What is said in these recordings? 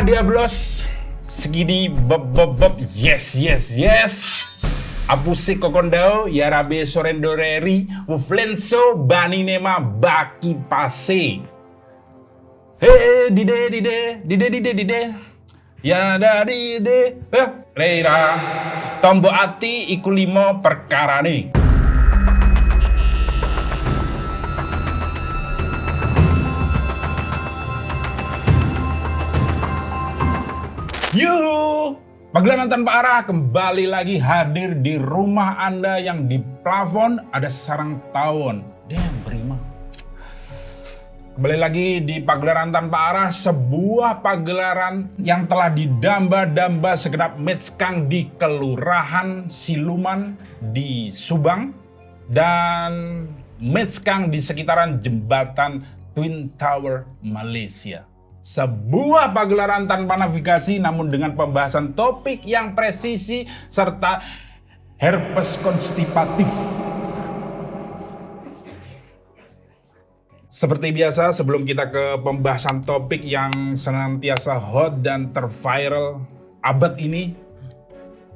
Diablos, segini beb, yes. Apusik kokondao, yarabe sorendoreri, uflenso bani nema baki pase. Dide. Ya dari de, Leira, tombo ati iku limo perkara nih. Yuhu, pagelaran tanpa arah kembali lagi hadir di rumah Anda yang di plafon ada sarang tawon. Damn, berima. Kembali lagi di pagelaran tanpa arah, sebuah pagelaran yang telah didamba-damba segenap metskang di Kelurahan Siluman di Subang dan metskang di sekitaran jembatan Twin Tower Malaysia. Sebuah pagelaran tanpa navigasi namun dengan pembahasan topik yang presisi serta herpes konstipatif. Seperti biasa sebelum kita ke pembahasan topik yang senantiasa hot dan terviral abad ini,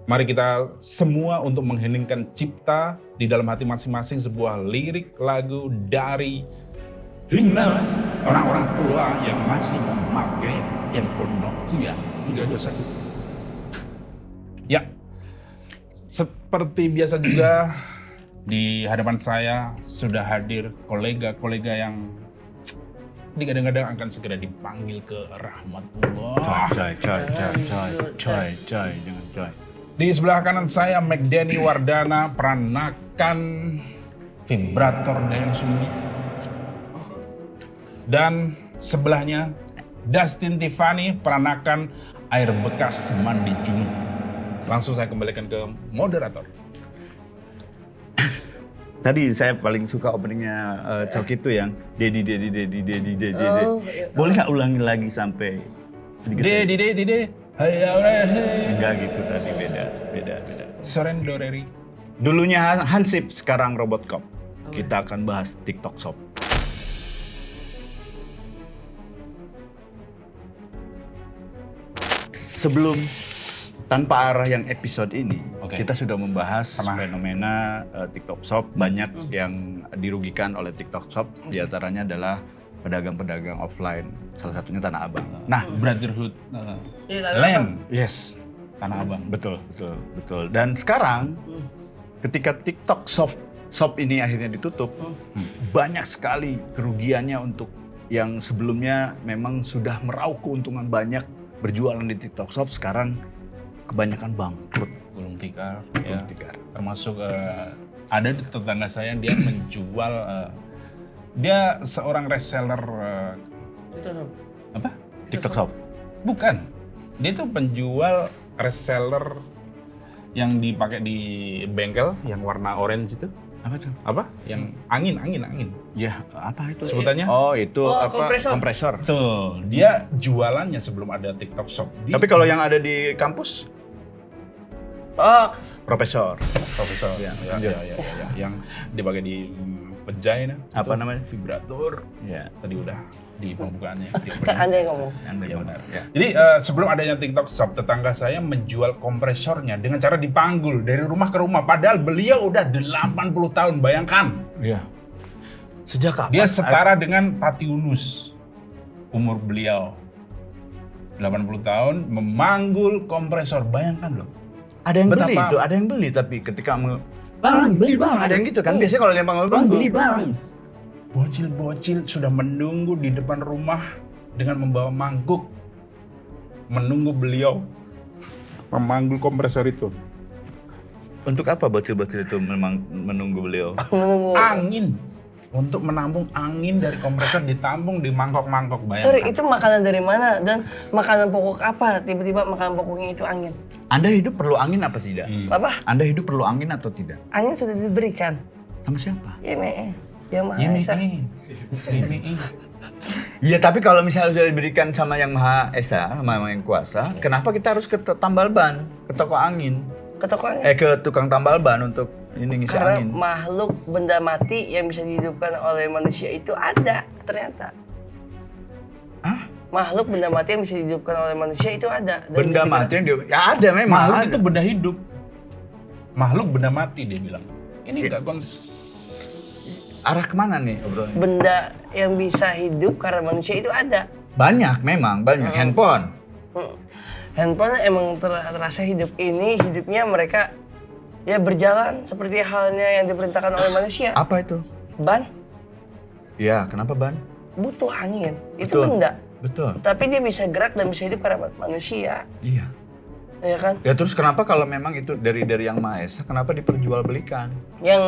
mari kita semua untuk mengheningkan cipta di dalam hati masing-masing sebuah lirik lagu dari hingga orang-orang tua yang masih memakai handphone Nokia 321. Ya, seperti biasa juga di hadapan saya sudah hadir kolega-kolega yang digadang-gadang akan segera dipanggil ke rahmatullah. Coy, jangan coy. Di sebelah kanan saya McDenny Wardana, peranakan vibrator Dayang Sumbi. Dan sebelahnya Dustin Tiffany, peranakan air bekas mandi junub. Langsung saya kembalikan ke moderator. Tadi saya paling suka openingnya Cok itu yang Dedi. Oh, iya. Boleh nggak ulangi lagi sampai sedikit? Dede, hey. Enggak gitu tadi, beda. Sorendoreri. Dulunya Hansip, sekarang Robot Cop. Kita akan bahas TikTok Shop. Sebelum tanpa arah yang episode ini, kita sudah membahas fenomena TikTok Shop. Banyak yang dirugikan oleh TikTok Shop, diantaranya adalah pedagang-pedagang offline, salah satunya Tanah Abang. Nah, Brotherhood Land, Yes, Tanah Abang. betul. Dan sekarang, ketika TikTok Shop ini akhirnya ditutup, banyak sekali kerugiannya untuk yang sebelumnya memang sudah meraup keuntungan banyak berjualan di TikTok Shop, sekarang kebanyakan bangkrut. Gulung tikar. Termasuk ada tetangga saya dia menjual, dia seorang reseller apa? TikTok Shop. Bukan, dia itu penjual reseller yang dipakai di bengkel yang warna orange itu. Apa tuh? Apa? Yang angin. Ya, apa itu Sebutannya? Oh, itu kompresor. kompresor. Tuh, dia jualannya sebelum ada TikTok Shop. Tapi kalau yang ada di kampus, profesor. Ya. lanjut. Yang dipakai di vagina. Apa itu namanya? Vibrator. Ya. Tadi udah di pembukaannya. Anda yang ngomong. Ya benar. Jadi sebelum adanya TikTok Shop, tetangga saya menjual kompresornya dengan cara dipanggul dari rumah ke rumah. Padahal beliau udah 80 tahun, bayangkan. Iya. Sejak kapan? Dia setara dengan Pati Yunus. Umur beliau 80 tahun memanggul kompresor, bayangkan loh. Ada yang beli Betapa- itu, ada yang beli tapi ketika Bang, beli bang. Ada yang gitu kan? Biasanya kalau dia panggil bang, beli bang. Bocil-bocil sudah menunggu di depan rumah dengan membawa mangkuk. Menunggu beliau memanggul kompresor itu. Untuk apa bocil-bocil itu memang menunggu beliau? Angin. Untuk menampung angin dari kompresor ditampung di mangkok-mangkok, bayangkan. Sorry, itu makanan dari mana dan makanan pokok apa? Tiba-tiba makanan pokoknya itu angin. Anda hidup perlu angin apa tidak? Apa? Anda hidup perlu angin atau tidak? Angin sudah diberikan. Sama siapa? YME. Yang Maha Ini Esa. Iya, tapi kalau misalnya sudah diberikan sama Yang Maha Esa, sama Yang Kuasa, kenapa kita harus ke tambal ban, ke toko angin? Ke toko angin. Ke tukang tambal ban untuk ini ngisi Karena angin. makhluk benda mati yang bisa dihidupkan oleh manusia itu ada ternyata. Hah? makhluk benda mati yang bisa dihidupkan oleh manusia itu ada. Dan Benda ketika- mati yang ya ada memang. Makhluk ada. itu benda hidup. Makhluk benda mati dia bilang. Ini enggak Arah kemana nih obrolannya? Benda yang bisa hidup karena manusia itu ada. Banyak memang, banyak. Handphone. Handphone emang terasa hidup ini, hidupnya mereka ya berjalan seperti halnya yang diperintahkan oleh manusia. Apa itu? Ban Ya, kenapa ban? butuh angin, itu Betul. benda. Betul. Tapi dia bisa gerak dan bisa hidup karena manusia, Iya. ya kan? Ya terus kenapa kalau memang itu dari yang Maha Esa, kenapa diperjualbelikan? Yang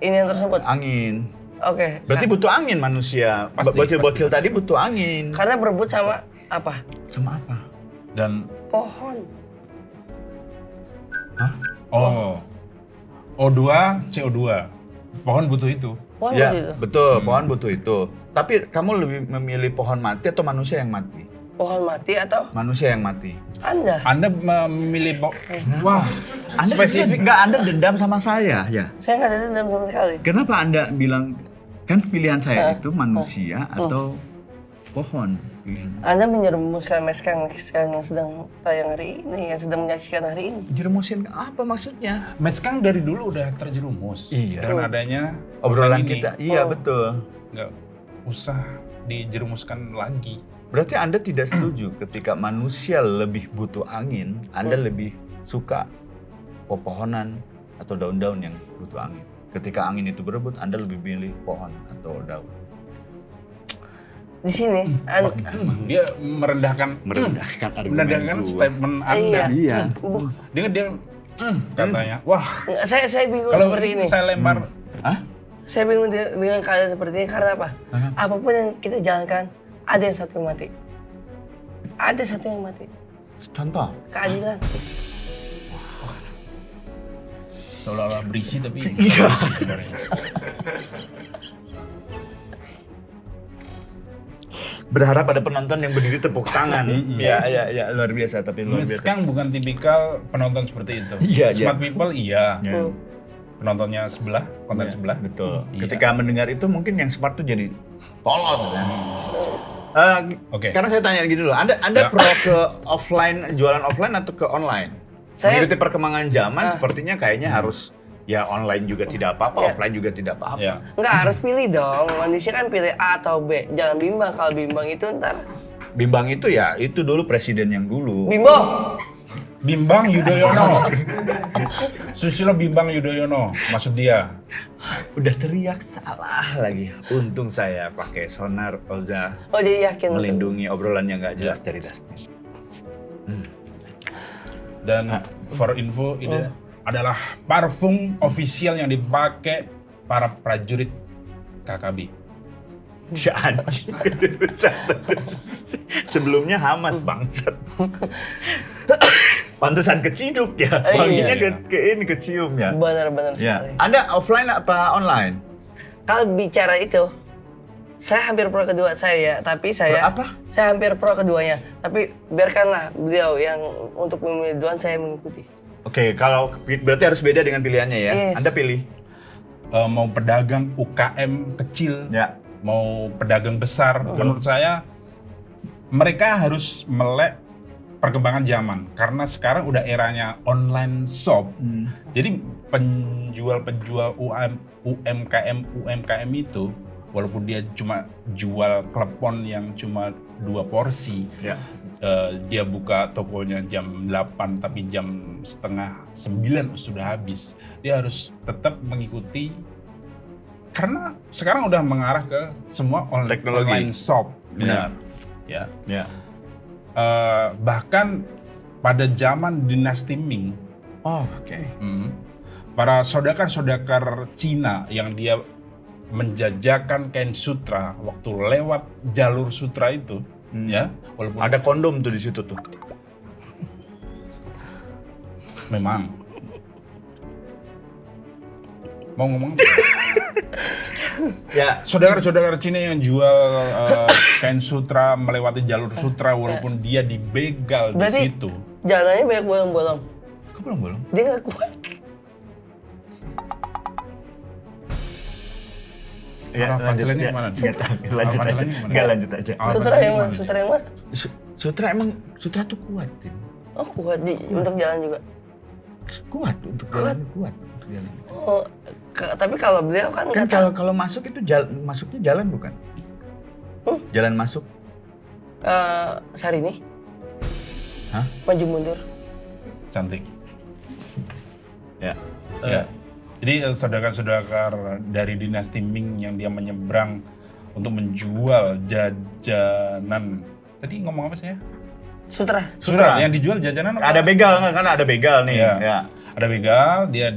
ini yang tersebut. Angin. Oke. Berarti butuh angin manusia. Pasti, Bocil-bocil tadi butuh angin. Karena berebut sama apa? Sama apa? dan Pohon. O2, CO2. Pohon butuh itu. Pohon Ya, begitu. betul. Pohon butuh itu. Tapi kamu lebih memilih pohon mati atau manusia yang mati? Pohon mati atau Manusia yang mati. Anda? Anda memilih wah, Anda spesifik. nggak Anda dendam sama saya, ya? Saya nggak ada dendam sama sekali. Kenapa Anda bilang kan pilihan saya itu manusia atau pohon? Pilihan. Anda menjerumuskan meskang yang sedang tayang hari ini, yang sedang menyaksikan hari ini. Jerumusin apa maksudnya? Metskang dari dulu udah terjerumus. Iya. Dengan adanya Obrolan ini. kita. Iya, Oh. betul. Nggak usah dijerumuskan lagi. Berarti Anda tidak setuju ketika manusia lebih butuh angin, Anda lebih suka pepohonan atau daun-daun yang butuh angin. Ketika angin itu berebut, Anda lebih pilih pohon atau daun. Di sini, Dia merendahkan merendahkan statement Anda. Iya. Dia katanya, wah, saya bingung kalau seperti ini. saya lempar Hah? Saya bingung dengan keadaan seperti ini karena apa? Apapun yang kita jalankan, ada yang satu yang mati. Ada satu yang mati. Contoh? Keadilan. seolah-olah berisi tapi Iya. berisi sebenarnya. Berharap ada penonton yang berdiri tepuk tangan. Ya, luar biasa, tapi luar biasa. Metskang bukan tipikal penonton seperti itu. Iya, Smart iya. people iya. Ya. Penontonnya sebelah, konten Ya, sebelah. betul. Iya. Ketika mendengar itu mungkin yang smart tuh jadi tolol. Oke. Karena saya tanya gini dulu, Anda Ya. pro ke offline, jualan offline atau ke online? Saya- Mengikuti perkembangan zaman sepertinya kayaknya harus ya online juga tidak apa-apa, Ya. offline juga tidak apa-apa. Ya. Nggak harus pilih dong. Manusia kan pilih A atau B. Jangan bimbang. Kalau bimbang itu ntar. Bimbang itu ya itu dulu presiden yang dulu. Bimbo! Bimbang Yudhoyono. Susilo Bimbang Yudhoyono, maksud dia. Udah teriak salah lagi. Untung saya pakai sonar Oza Oh jadi yakin. melindungi obrolan yang nggak jelas dari Dustin. Dan for info ini adalah parfum official yang dipakai para prajurit KKB. Si anjing. Sebelumnya Hamas bangsat. Pantesan keciduk ya. Iya. Wanginya ke kecium ya. Benar-benar Ya. sekali. Anda offline apa online? Kalau bicara itu, saya hampir pro kedua saya, tapi saya Pro apa? Saya hampir pro keduanya, tapi biarkanlah beliau yang untuk memilih duluan, saya mengikuti. Oke, kalau berarti harus beda dengan pilihannya ya. Yes. Anda pilih. Mau pedagang UKM kecil, Ya. mau pedagang besar, menurut saya mereka harus melek perkembangan zaman karena sekarang udah eranya online shop. Jadi penjual-penjual UMKM itu walaupun dia cuma jual klepon yang cuma 2 porsi, Ya. dia buka tokonya jam 8 tapi jam setengah 9 sudah habis. Dia harus tetap mengikuti karena sekarang udah mengarah ke semua Teknologi. online shop. Benar. Ya. Ya. Bahkan pada zaman dinasti Ming, Oh, oke. para saudagar-saudagar Cina yang dia menjajakan kain sutra waktu lewat jalur sutra itu, ya, walaupun Ada kondom tuh di situ tuh. memang mau ngomong apa? Ya. Saudagar-saudagar Cina yang jual kain sutra melewati jalur sutra walaupun dia dibegal di Berarti situ. jalannya banyak bolong-bolong. Kok belum? Dia nggak kuat. arah punchline-nya kemana? Lanjut aja. Punchline-nya kemana? Enggak, lanjut aja. Arah Sutra punchline-nya yang mana? kemana? Sutra yang mana? Sutra emang Sutra tuh kuat, Tin. Oh kuat untuk jalan juga. Kuat untuk jalan, kuat untuk jalan. Oh, tapi kalau beliau kan Kan kata, kalau masuk itu masuknya jalan bukan? Jalan masuk. Syahrini. Hah? Maju mundur. Cantik. Ya. Ya. Jadi saudagar-saudagar dari dinasti Ming yang dia menyeberang untuk menjual jajanan. Tadi ngomong apa sih ya? Sutra. Sutra. Yang dijual jajanan apa? Ada begal kan ada begal nih. Iya. Ya. Ada begal, dia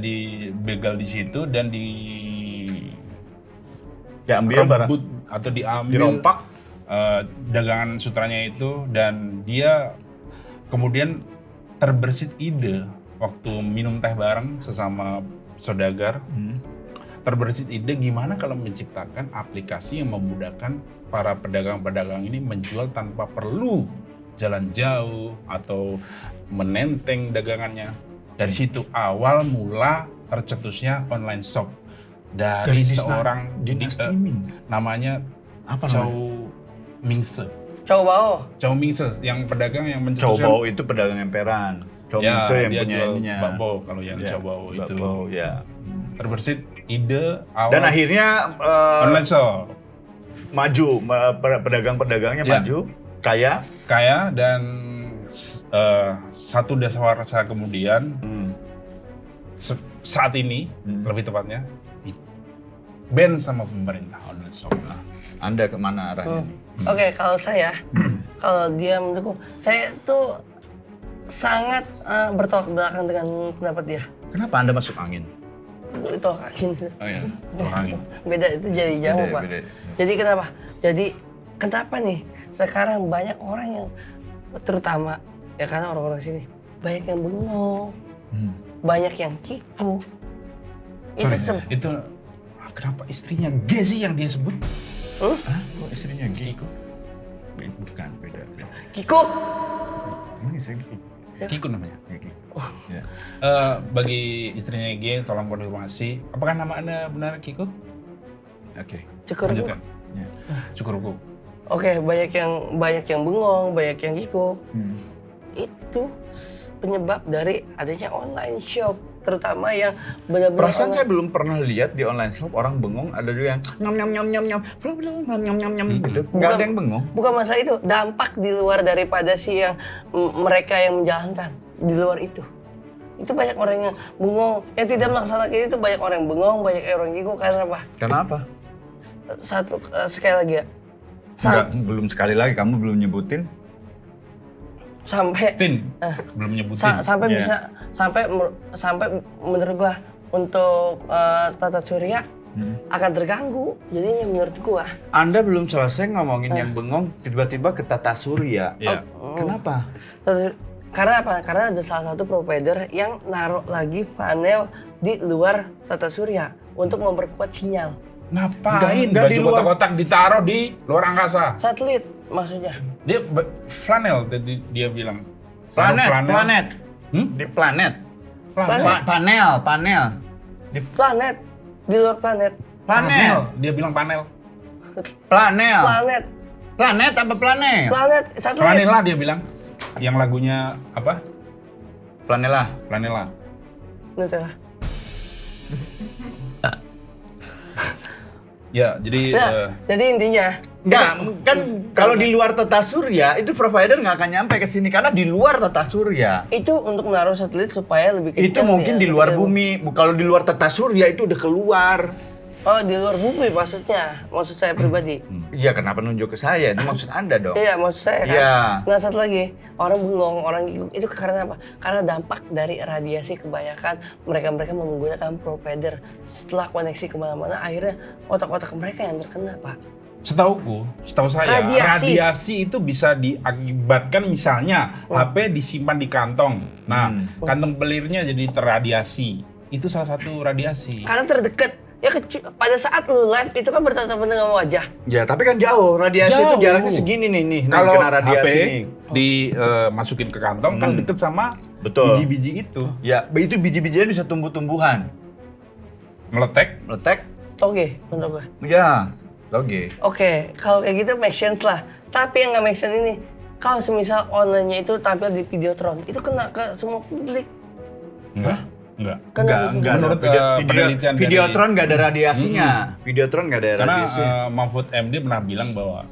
begal di situ dan Diambil barang. rebut atau diambil Dirompak. dagangan sutranya itu, dan dia kemudian terbersit ide waktu minum teh bareng sesama saudagar. Terbersit ide gimana kalau menciptakan aplikasi yang memudahkan para pedagang-pedagang ini menjual tanpa perlu jalan jauh atau menenteng dagangannya. Dari situ awal mula tercetusnya online shop dari seorang dinasti Ming. namanya Apa Chow namanya? Mingse. Chow Bao. Chow Mingse yang pedagang yang Chow mencetuskan. Bao itu pedagang emperan. Chow Ya, Mingse yang dia punya jual ininya. bakpo kalau yang Ya, Chow Bao itu. bakpo, ya. Terbersit ide awal Dan akhirnya online shop. maju, pedagang-pedagangnya Ya. maju, kaya. Kaya dan satu dasawarsa kemudian saat ini lebih tepatnya ban sama pemerintah online shop. Nah, Anda kemana arahnya? Oke, kalau saya, kalau dia mendukung, saya tuh sangat bertolak belakang dengan pendapat dia. Kenapa Anda masuk angin? Itu angin. oh ya, angin. Beda itu jadi jauh, Pak. Beda. Jadi kenapa nih sekarang banyak orang yang, terutama ya karena orang-orang sini banyak yang bengong, banyak yang kiku. Sorry, itu kenapa istrinya G sih yang dia sebut? Hah? Kok istrinya Kiko? Bukan, beda. Kikuk. Ini saya Kiko. Kiko namanya. Kiko. Ya. Bagi istrinya G, tolong konfirmasi. Apakah nama Anda benar Kiko? Oke. Cukur. Lanjutkan. Ya. Cukurku. Oke, banyak yang bengong, banyak yang kikuk. Itu penyebab dari adanya online shop, terutama yang benar-benar Perasaan saya belum pernah lihat di online shop orang bengong, ada juga yang nyam gitu. Nggak ada yang bengong. Bukan masalah itu, dampak di luar daripada mereka yang menjalankan di luar itu. Itu banyak orang yang bengong, yang tidak melaksanakan itu banyak orang yang bengong, banyak orang kikuk karena apa? Karena apa? Sekali lagi ya. Enggak, belum sekali lagi kamu belum nyebutin. Sampai Belum nyebutin. sampai Ya. bisa sampai menurut gua untuk tata surya akan terganggu. Jadinya menurut gua. Anda belum selesai ngomongin yang bengong, tiba-tiba ke Tata Surya. Ya. Kenapa? Karena apa? Karena ada salah satu provider yang naruh lagi panel di luar tata surya untuk memperkuat sinyal. Ngapain Nggak baju di luar. kotak-kotak ditaruh di luar angkasa? Satelit maksudnya. Dia flanel tadi dia bilang. Planet, Taruh flanel. planet. Hmm? Di planet. Planet. Panel. Planet di luar planet. Panel. Dia bilang panel. Planel. Planet. Planet apa planel? Planet satelit. Planela dia bilang. Yang lagunya apa? Planela. Planela. Nutella. Ya, jadi Nah, jadi intinya Enggak, kan kalau di luar Tata Surya itu provider nggak akan nyampe ke sini karena di luar Tata Surya. itu untuk menaruh satelit supaya lebih kencang. Itu mungkin ya. di luar bumi. Kalau di luar Tata Surya itu udah keluar. Oh, di luar bumi maksudnya. Maksud saya pribadi. Iya, kenapa nunjuk ke saya? Itu maksud Anda dong. Iya, maksud saya kan. Iya. Nah, satu lagi, orang bengong, orang kikuk itu karena apa? Karena dampak dari radiasi kebanyakan mereka menggunakan provider. Setelah koneksi kemana-mana, akhirnya otak-otak mereka yang terkena, Pak. setahu saya Radiasi. radiasi itu bisa diakibatkan misalnya HP disimpan di kantong. Nah, kantong pelirnya jadi terradiasi. Itu salah satu radiasi. Karena terdekat. Ya pada saat lu live itu kan bertatap dengan wajah. Ya, tapi kan jauh. Radiasi Jauh. itu jaraknya segini nih. Kalau kena radiasi HP nih. dimasukin ke kantong kan deket sama Betul. biji-biji itu. Ya, itu biji-bijinya bisa tumbuh-tumbuhan. Meletek, Meletek, Toge untuk gue. Ya, oke. Oke, kalau kayak gitu make sense lah. Tapi yang nggak make sense ini, kalau semisal online-nya itu tampil di Videotron, itu kena ke semua publik. Enggak. Enggak. Menurut penelitian dari- Videotron nggak ada radiasinya. Videotron nggak ada Karena radiasi. Mahfud MD pernah bilang bahwa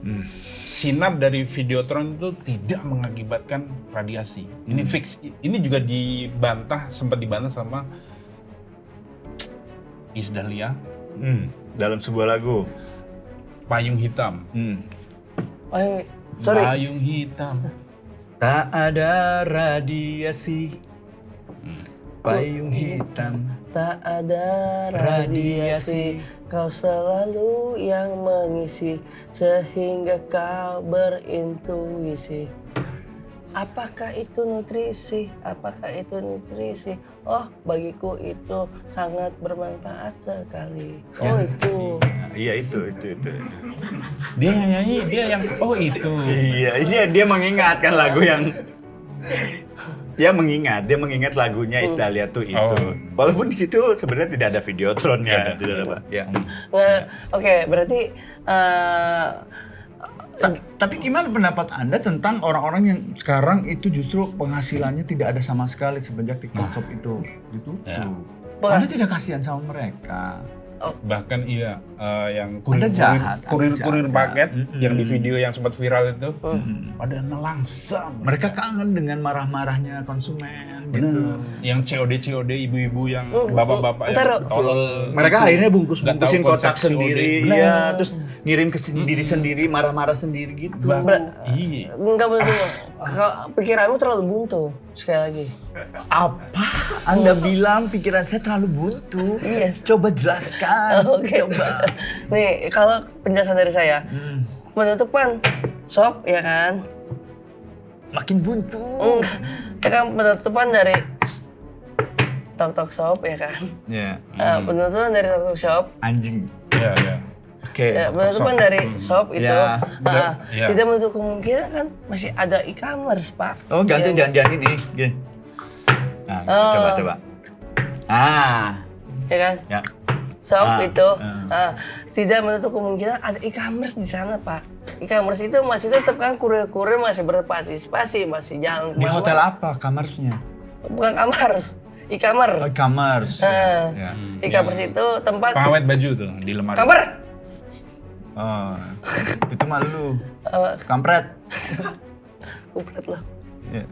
sinar dari Videotron itu tidak mengakibatkan radiasi. Ini fix. Ini juga sempat dibantah sama Iis Dahlia, Dalam sebuah lagu. Payung Hitam. Oh, sorry. Payung hitam. Tak ada radiasi. Payung hitam. Tak ada radiasi, kau selalu yang mengisi, sehingga kau berintuisi. Apakah itu nutrisi? Apakah itu nutrisi? Oh, bagiku itu sangat bermanfaat sekali. Oh, itu. Iya itu. Dia yang nyanyi, dia yang oh itu. Iya, dia mengingatkan lagu yang dia mengingat lagunya Iis Dahlia tuh itu. Oh. Walaupun di situ sebenarnya tidak ada Videotronnya, tidak ada Pak. Ya. Nah, oke, berarti Tapi gimana pendapat Anda tentang orang-orang yang sekarang itu justru penghasilannya tidak ada sama sekali semenjak TikTok Shop itu ditutup? Ya. Anda tidak kasihan sama mereka? Bahkan iya yang Ada jahat, kurir ada jahat. paket yang di video yang sempat viral itu pada nelangsam. Mereka kangen dengan marah-marahnya konsumen gitu. Yang COD ibu-ibu yang bapak-bapak yang Ntar, tolol. Mereka akhirnya bungkusin Nggak tahu kotak konsep sendiri, COD. ya, terus ngirim ke diri sendiri, marah-marah sendiri gitu. Iya. enggak betul. Pikiranmu terlalu buntu. Sekali lagi. Apa? Anda bilang pikiran saya terlalu buntu? Iya. Coba jelaskan. Oke. Nih, kalau penjelasan dari saya, penutupan shop ya kan? Makin buntu. Ya kan penutupan dari Tok Shop ya kan? Ya. Penutupan dari Tok Shop. Anjing. Iya. Oke. Ya, penutupan Shop. dari shop itu Ya, ya. tidak menutup kemungkinan kan masih ada e-commerce, Pak. Oh, ganti Ya, jangan ini. Gini. Nah, coba. ya kan? Ya. Shop itu ah. tidak menutup kemungkinan ada e-commerce di sana, Pak. E-commerce itu masih tetap kan kurir-kurir masih berpartisipasi, masih jalan Di kemana-mana. hotel apa kamarnya? Bukan e-commerce, e-commerce. Oh, kamars. Ya. E-commerce itu tempat Pengawet baju tuh di lemari. kamar. Oh, itu malu. Apa? Kampret. Kupret loh. Ya.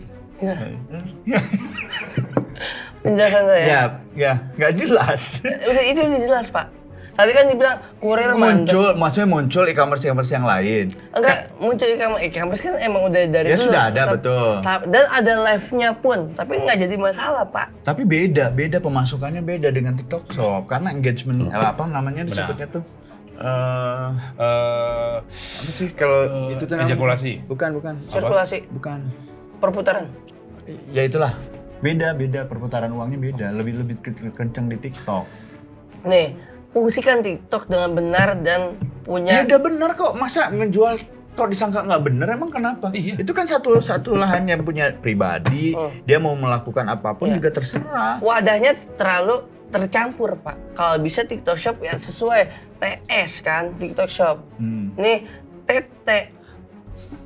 Penjelasan saya. Ya, nggak jelas. Udah itu jelas, Pak. Tadi kan dibilang kurir mandor. Maksudnya muncul e-commerce yang lain. Enggak, muncul e-commerce kan emang udah dari Ya dulu. sudah ada, betul. Dan ada live-nya pun, tapi nggak jadi masalah, Pak. Tapi beda pemasukannya beda dengan TikTok Shop karena engagement apa namanya disebutnya tuh apa sih kalau itu tuh namanya? Ejakulasi. Bukan. Sirkulasi, Bukan. perputaran. Ya itulah. Beda perputaran uangnya beda, lebih kenceng di TikTok. Nih, fungsikan TikTok dengan benar dan Ya punya udah bener kok, masa ngejual kok disangka nggak bener emang kenapa? Iya. Itu kan satu lahan yang punya pribadi, dia mau melakukan apapun juga terserah. wadahnya terlalu tercampur, Pak. Kalau bisa TikTok Shop ya sesuai TS kan, TikTok Shop. Nih, TT.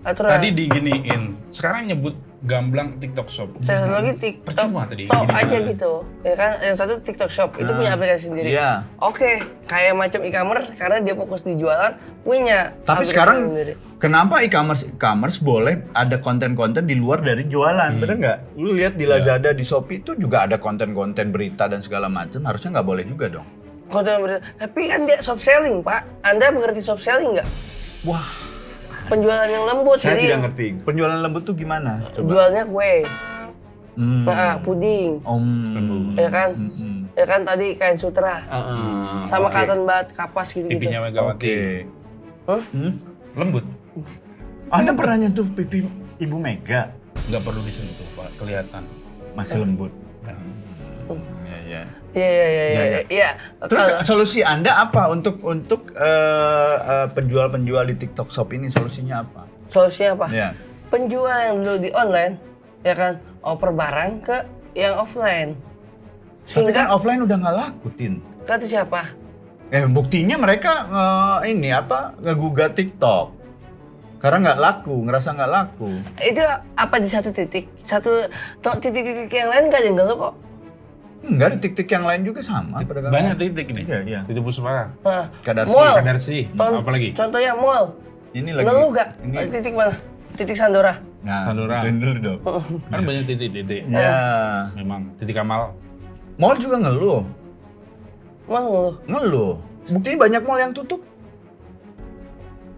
Aturan. Tadi diginiin. Sekarang nyebut gamblang TikTok Shop. Saya satu lagi TikTok Percuma tadi, Top gini aja kan. gitu. Ya kan, yang satu TikTok Shop itu punya aplikasi sendiri. Iya. Oke, kayak macam e-commerce karena dia fokus di jualan, punya Tapi aplikasi sekarang sendiri. kenapa e-commerce boleh ada konten-konten di luar dari jualan, bener nggak? Lu lihat di Lazada, di Shopee itu juga ada konten-konten berita dan segala macam, harusnya nggak boleh juga dong. Konten berita. Tapi kan dia shop selling, Pak. Anda mengerti shop selling nggak? Wah, Penjualan yang lembut. saya jadi tidak ngerti. Penjualan lembut tuh gimana? jualnya kue, puding, ya kan? Ya kan tadi kain sutra, sama cotton bud, kapas gitu-gitu. Pipinya Megawati. Hah? Lembut. Anda pernah nyentuh pipi Ibu Mega? Nggak perlu disentuh, Pak. Kelihatan. Masih lembut. Ya. Iya. Terus Kalau- solusi Anda apa untuk penjual-penjual di TikTok Shop ini, solusinya apa? Solusinya apa? Ya. Penjual yang dulu di online, ya kan, oper barang ke yang offline. Tapi kan Sehingga offline udah nggak laku, Tin. kata siapa? Buktinya mereka ngegugat TikTok. Karena nggak laku, ngerasa nggak laku. Itu apa di satu titik? Titik-titik yang lain nggak ada yang ngeluh kok. Enggak, di titik yang lain juga sama. Banyak titik ini. Iya. Titik Puspa. Nah, Kadarsi. mall. Kadarsi. Apa lagi? Contohnya mall. Ini lagi. Ngeluh nggak? Ini. Titik mana? Titik Sandora. Nah, Sandora. dulu dong. Kan banyak titik-titik. Ya. Memang titik Kamal. Mall juga ngeluh. Mall ngeluh. Ngeluh. Buktinya banyak mall yang tutup.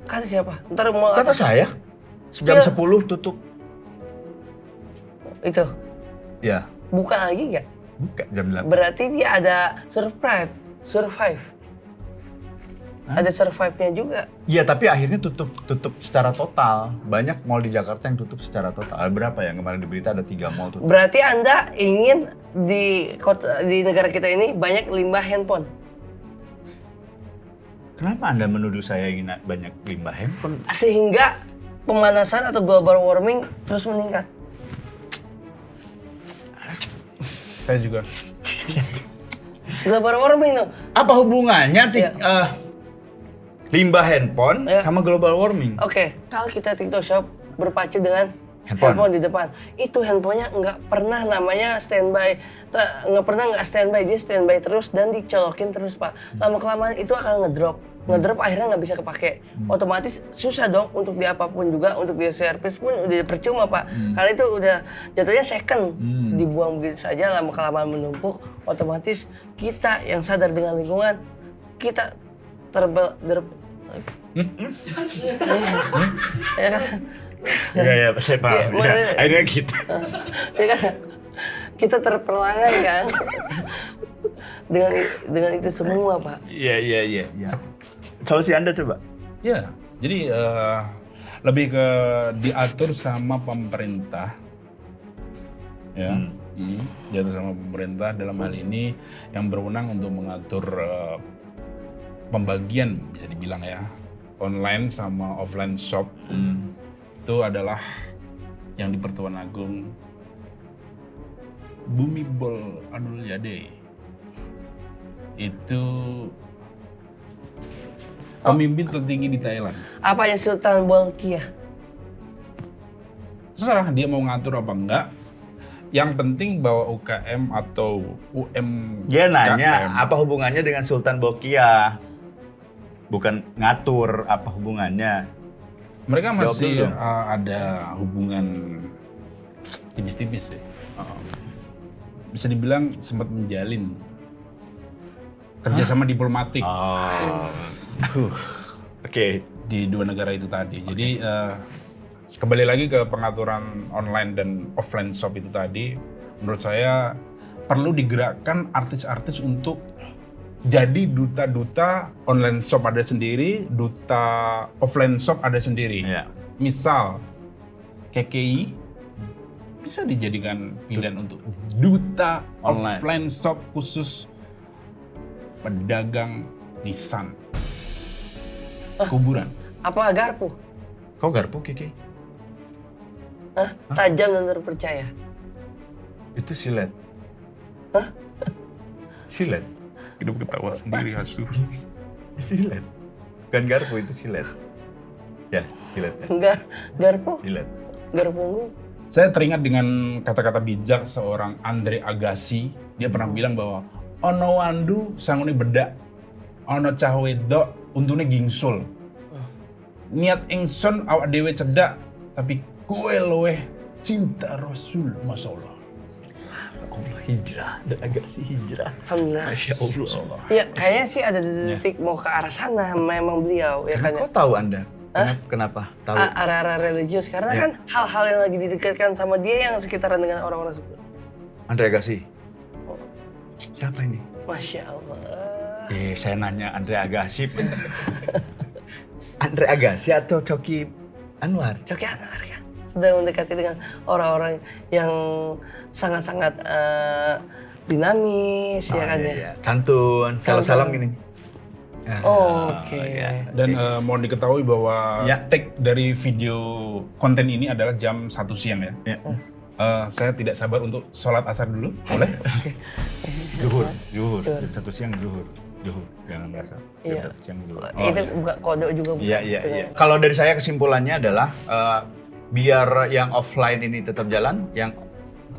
Kata siapa? Ntar mall Kata saya. Jam Iya. 10 tutup. itu Ya. buka lagi nggak? Buka jam 8. Berarti dia ada survive. Ada survive-nya juga. Iya, tapi akhirnya tutup secara total. Banyak mall di Jakarta yang tutup secara total. Berapa ya? Kemarin di berita ada 3 mall tutup. Berarti Anda ingin di negara kita ini banyak limbah handphone. Kenapa Anda menuduh saya ingin banyak limbah handphone? Sehingga pemanasan atau global warming terus meningkat. Saya juga. Global warming tuh. Apa hubungannya Iya. limbah handphone Iya. sama global warming? Oke, kalau kita TikTok Shop berpacu dengan Handphone. handphone di depan, itu handphonenya nggak pernah namanya standby, nggak standby, dia standby terus dan dicolokin terus Pak. Lama kelamaan itu akan ngedrop akhirnya nggak bisa kepake. Otomatis susah dong untuk di apapun juga, untuk di servis pun udah percuma Pak. Karena itu udah jatuhnya second, dibuang begitu saja, lama kelamaan menumpuk. Otomatis kita yang sadar dengan lingkungan, kita ya kan? Iya, saya Iya, maksudnya- Akhirnya kita. Ya kan? Kita terperangkap kan dengan itu semua Pak. Iya. Solusi Anda coba. Ya, jadi lebih ke diatur sama pemerintah. Ya, diatur sama pemerintah dalam hal ini yang berwenang untuk mengatur pembagian bisa dibilang ya online sama offline shop. Itu adalah yang di Pertuan Agung Bumibol Adul Yade. Itu pemimpin tertinggi di Thailand. Apa yang Sultan Bolkiah? Terserah dia mau ngatur apa enggak. Yang penting bahwa UKM atau UMKM. Dia nanya apa hubungannya dengan Sultan Bolkiah? Bukan ngatur apa hubungannya. Mereka Jawab masih dulu. ada hubungan tipis-tipis sih. Bisa dibilang sempat menjalin kerjasama diplomatik Oke. di dua negara itu tadi. Jadi kembali lagi ke pengaturan online dan offline shop itu tadi, menurut saya perlu digerakkan artis-artis untuk jadi duta-duta online shop ada sendiri, duta offline shop ada sendiri. Iya. Misal KKI bisa dijadikan pilihan untuk duta Online. offline shop khusus pedagang Nissan. Kuburan. Apa garpu? Kau garpu Kiki? Hah? Tajam dan terpercaya. Itu silet. Hah? Silet. Hidup ketawa sendiri hasu. Silet. Bukan garpu, itu silet. Ya, silet. Garpu? Silet. Garpu ungu? Saya teringat dengan kata-kata bijak seorang Andre Agassi. Dia pernah bilang bahwa ono wandu sangune bedak, ono cah wedok untune gingsul. Niat ingsun awak dhewe cedak, tapi kowe luweh cinta Rasul, Masya Allah. Allah hijrah, dan agak sih hijrah. Alhamdulillah. Masya Allah. Ya kayaknya sih ada detik mau ke arah sana memang beliau ya kan. Kok tahu Anda? Kenapa? Tahu? Arah-arah religius karena kan hal-hal yang lagi didekatkan sama dia yang sekitaran dengan orang-orang tersebut. Andre Agassi. Siapa ini? Masya Allah. Saya nanya Andre Agassi. Andre Agassi atau Coki Anwar? Coki Anwar kan sedang mendekati dengan orang-orang yang sangat-sangat dinamis ya kan ya. Iya. Santun. Kalau salam gini. Oke. Iya. Dan mohon diketahui bahwa Ya. take dari video konten ini adalah jam 1 siang ya. Ya. Saya tidak sabar untuk sholat asar dulu, boleh? Zuhur. 1 siang zuhur. Zuhur, jangan ngerasa. Iya. Jam dulu. Itu buka kode juga bukan. Iya, iya, iya. Kalau dari saya kesimpulannya adalah biar yang offline ini tetap jalan, yang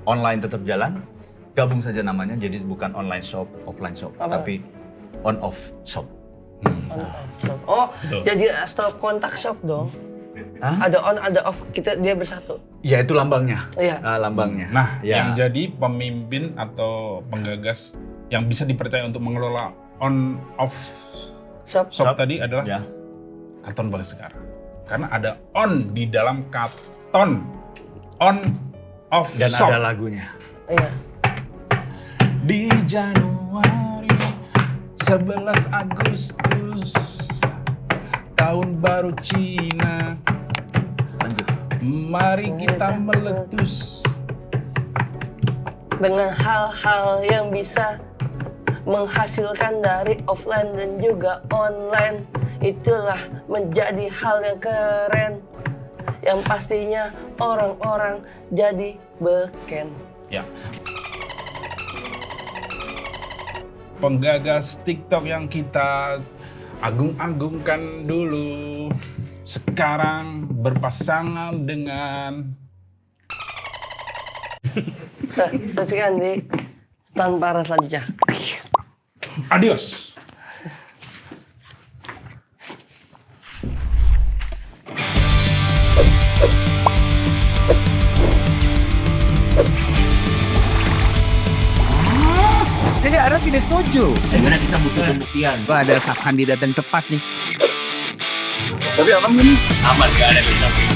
online tetap jalan, gabung saja namanya. Jadi bukan online shop, offline shop, Apa? tapi on off shop. On off shop. Oh, Betul. jadi stop kontak shop dong. Hah? Ada on, ada off, dia bersatu. Ya itu lambangnya. Iya. Lambangnya. Nah, ya. yang jadi pemimpin atau penggagas yang bisa dipercaya untuk mengelola on off Shop. shop tadi adalah Ya. Katon Bagaskara. Karena ada on di dalam Katon. On off Dan shop. ada lagunya. Iya. Di Januari 11 Agustus tahun baru Cina. Lanjut. Mari kita meletus. Dengan hal-hal yang bisa menghasilkan dari offline dan juga online. Itulah menjadi hal yang keren. Yang pastinya orang-orang jadi beken. Ya. Penggagas TikTok yang kita agung-agungkan dulu sekarang berpasangan dengan Nah, saksikan di tanpa arah selanjutnya. Adios. Jadi Ara tidak setuju. Sebenarnya kita butuh pembuktian. Ada kandidat yang tepat nih. Tapi aman ini. Aman, gak ada kita.